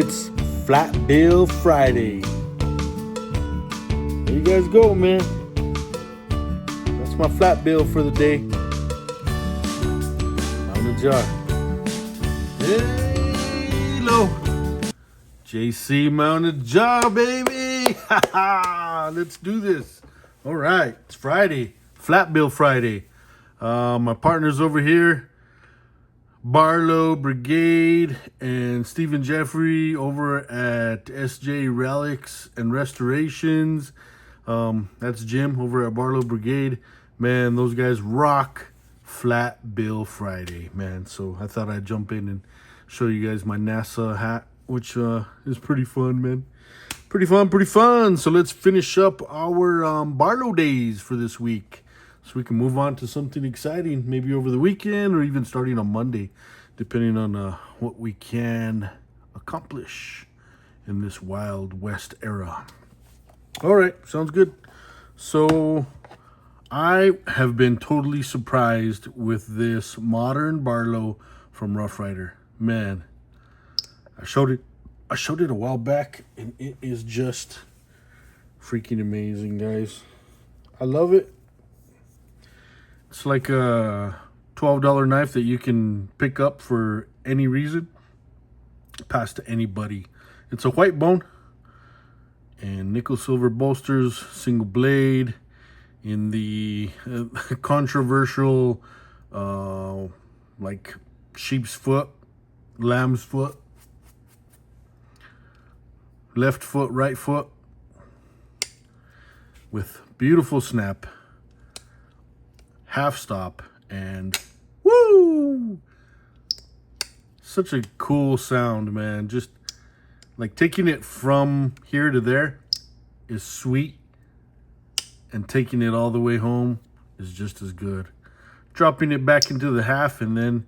It's Flat Bill Friday. There you guys go, man. That's my flat bill for the day. On the jar. Hello. JC mounted jar, baby. Let's do this. All right. It's Friday. Flat Bill Friday. My partner's over here. Barlow Brigade and Stephen Jeffrey over at SJ Relics and Restorations. That's Jim over at Barlow Brigade. Man, those guys rock Flat Bill Friday, man. So I thought I'd jump in and show you guys my NASA hat, which is pretty fun, man. Pretty fun. So let's finish up our Barlow days for this week, so we can move on to something exciting, maybe over the weekend or even starting on Monday, depending on what we can accomplish in this Wild West era. All right, sounds good. So I have been totally surprised with this modern Barlow from Rough Rider. Man, I showed it a while back, and it is just freaking amazing, guys. I love it. It's like a $12 knife that you can pick up for any reason. Pass to anybody. It's a white bone and nickel silver bolsters, single blade in the controversial like sheep's foot, lamb's foot, left foot, right foot, with beautiful snap, half stop, and woo! Such a cool sound, man. Just like taking it from here to there is sweet, and taking it all the way home is just as good. Dropping it back into the half and then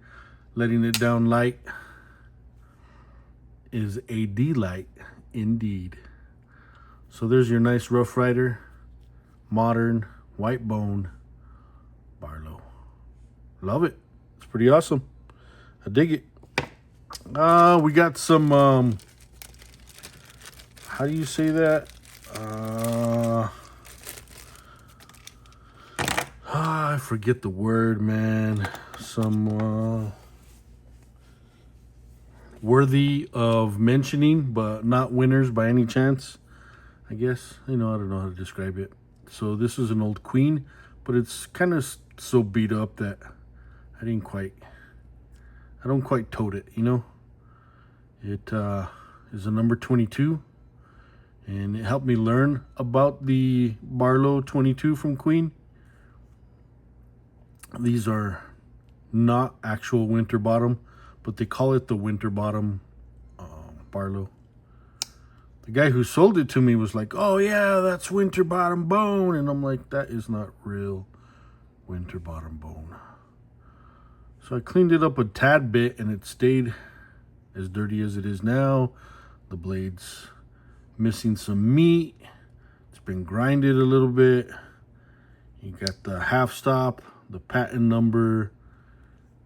letting it down light is a delight indeed. So there's your nice Rough Rider modern white bone Barlow. Love it. It's pretty awesome. I dig it. We got some how do you say that? I forget the word, man. Some worthy of mentioning, but not winners by any chance, I guess. I don't know how to describe it. So this is an old Queen, but it's kind of so beat up that I don't quite tote it, It is a number 22, and it helped me learn about the Barlow 22 from Queen. These are not actual winter bottom, but they call it the winter bottom Barlow. The guy who sold it to me was like, "Oh yeah, that's winter bottom bone," and I'm like, "That is not real winter bottom bone." So I cleaned it up a tad bit, and it stayed as dirty as it is now. The blade's missing some meat. It's been grinded a little bit. You got the half stop, the patent number,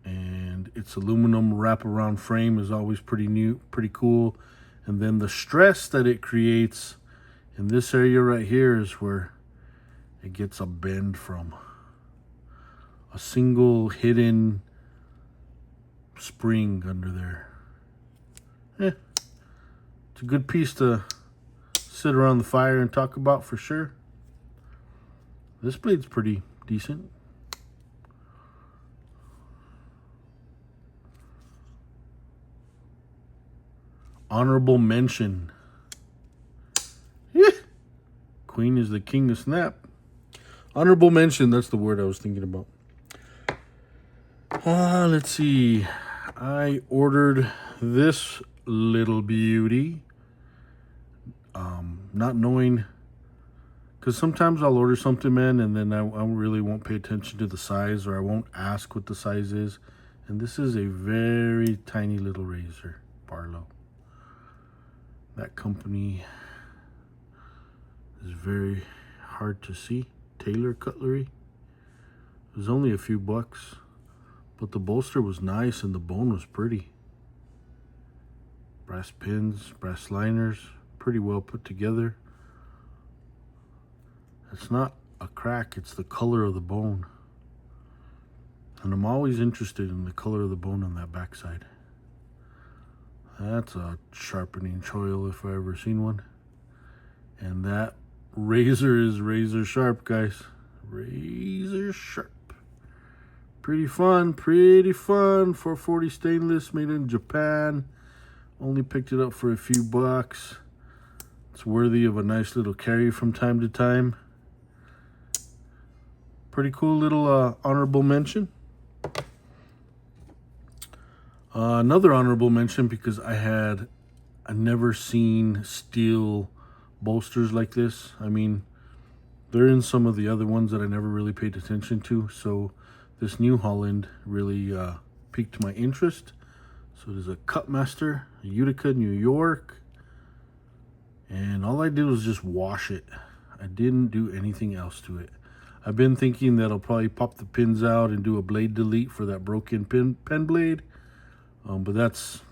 and its aluminum wraparound frame is always pretty new, pretty cool. And then the stress that it creates in this area right here is where it gets a bend from. A single hidden spring under there. It's a good piece to sit around the fire and talk about for sure. This blade's pretty decent. Honorable mention. Yeah. Queen is the king of snap. Honorable mention, that's the word I was thinking about. Let's see. I ordered this little beauty. Not knowing, because sometimes I'll order something, man, and then I really won't pay attention to the size, or I won't ask what the size is. And this is a very tiny little razor, Barlow. That company is very hard to see. Taylor Cutlery. It was only a few bucks, but the bolster was nice and the bone was pretty. Brass pins, brass liners, pretty well put together. It's not a crack, it's the color of the bone. And I'm always interested in the color of the bone on that backside. That's a sharpening choil if I ever seen one. And that razor is razor sharp, guys. Razor sharp. Pretty fun, pretty fun. 440 stainless, made in Japan. Only picked it up for a few bucks. It's worthy of a nice little carry from time to time. Pretty cool little honorable mention. Another honorable mention, because I never seen steel bolsters like this. I mean, they're in some of the other ones that I never really paid attention to. So this New Holland really piqued my interest. So there's a Cutmaster, Utica, New York. And all I did was just wash it. I didn't do anything else to it. I've been thinking that I'll probably pop the pins out and do a blade delete for that broken pen blade. But that's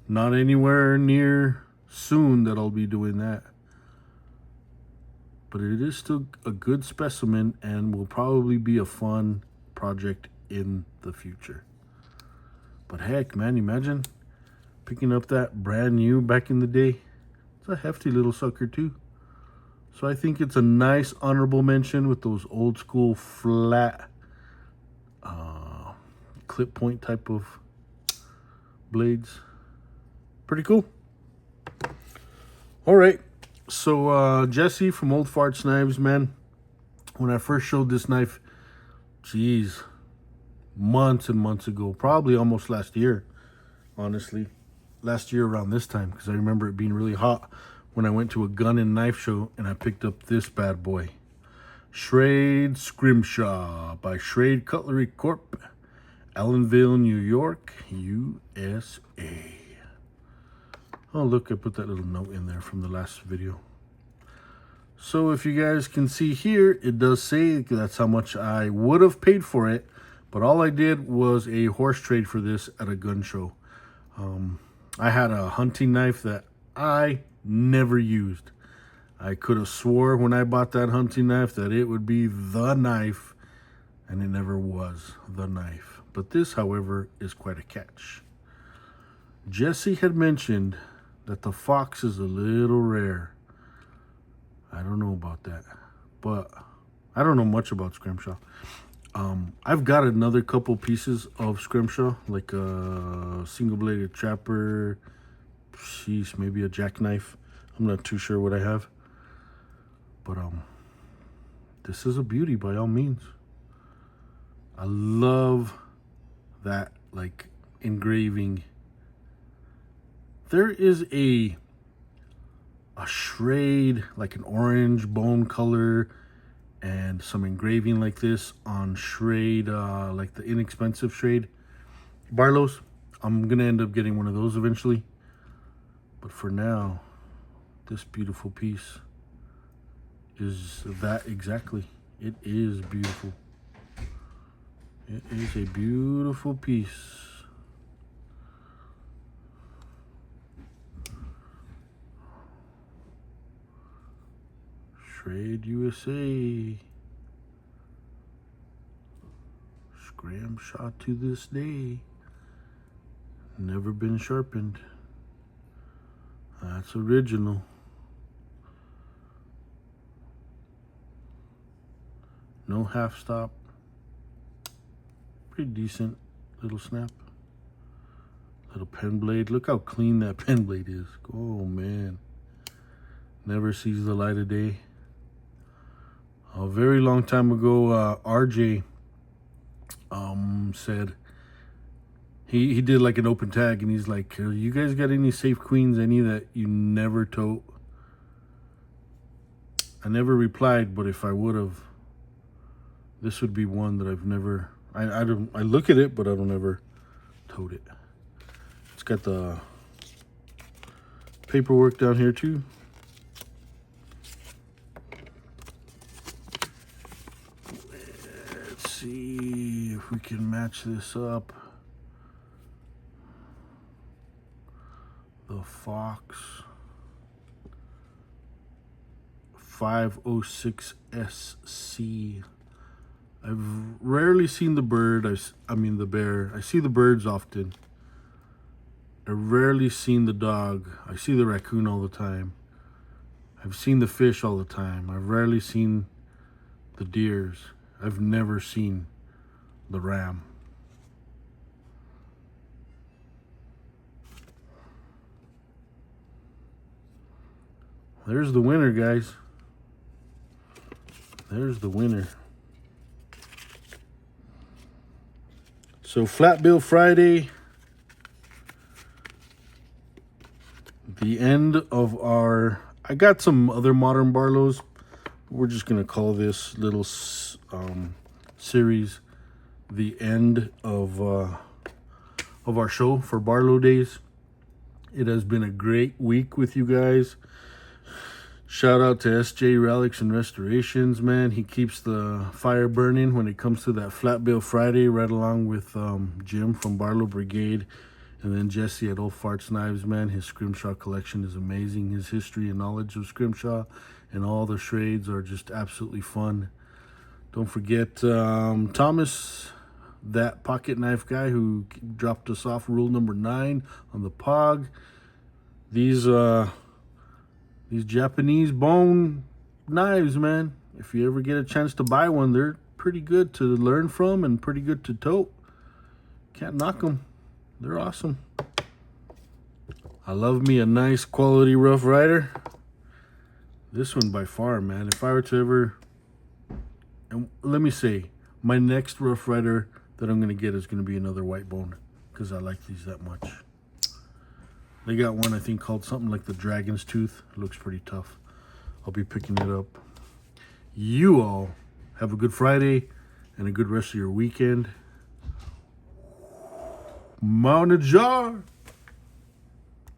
not anywhere near soon that I'll be doing that. But it is still a good specimen and will probably be a fun project in the future. But heck, man, imagine picking up that brand new back in the day. It's a hefty little sucker too. So I think it's a nice honorable mention with those old school flat clip point type of blades. Pretty cool. All right. So Jesse from Old Farts Knives, man. When I first showed this knife, geez, months and months ago, probably almost last year, honestly. Last year around this time, because I remember it being really hot when I went to a gun and knife show and I picked up this bad boy. Schrade Scrimshaw by Schrade Cutlery Corp. Allenville, New York, USA. Oh, look, I put that little note in there from the last video. So if you guys can see here, it does say that's how much I would have paid for it. But all I did was a horse trade for this at a gun show. I had a hunting knife that I never used. I could have swore when I bought that hunting knife that it would be the knife, and it never was the knife. But this, however, is quite a catch. Jesse had mentioned that the Fox is a little rare. I don't know about that, but I don't know much about Scrimshaw. I've got another couple pieces of Scrimshaw, like a single-bladed trapper, sheesh, maybe a jackknife. I'm not too sure what I have, but this is a beauty by all means. I love that like engraving. There is a Schrade, like an orange bone color, and some engraving like this on Schrade, like the inexpensive Schrade Barlows. I'm gonna end up getting one of those eventually, but for now, this beautiful piece is that exactly. It is beautiful. It is a beautiful piece. Schrade USA. Scrimshaw to this day. Never been sharpened. That's original. No half stop. Pretty decent little snap. Little pen blade. Look how clean that pen blade is. Oh man. Never sees the light of day. A very long time ago, RJ said he did like an open tag, and he's like, you guys got any Safe Queens, any that you never tote? I never replied, but if I would have, this would be one that I've never, I look at it, but I don't ever tote it. It's got the paperwork down here too. Let's see if we can match this up. Fox 506SC. I've rarely seen the bird. I mean the bear. I see the birds often. I've rarely seen the dog. I see the raccoon all the time. I've seen the fish all the time. I've rarely seen the deers. I've never seen the ram. There's the winner, guys. There's the winner. So Flat Bill Friday, the end of our, I got some other modern Barlows. We're just going to call this little series the end of our show for Barlow Days. It has been a great week with you guys. Shout out to SJ Relics and Restorations, man. He keeps the fire burning when it comes to that Flat Bill Friday, right along with Jim from Barlow Brigade. And then Jesse at Old Farts Knives, man. His Scrimshaw collection is amazing. His history and knowledge of Scrimshaw and all the trades are just absolutely fun. Don't forget Thomas, that pocket knife guy who dropped us off rule number 9 on the POG. These Japanese bone knives, man. If you ever get a chance to buy one, they're pretty good to learn from and pretty good to tote. Can't knock them. They're awesome. I love me a nice quality Rough Rider. This one by far, man. If I were to ever... And let me say, my next Rough Rider that I'm going to get is going to be another white bone because I like these that much. They got one, I think, called something like the Dragon's Tooth. It looks pretty tough. I'll be picking it up. You all have a good Friday and a good rest of your weekend. Mount a jar.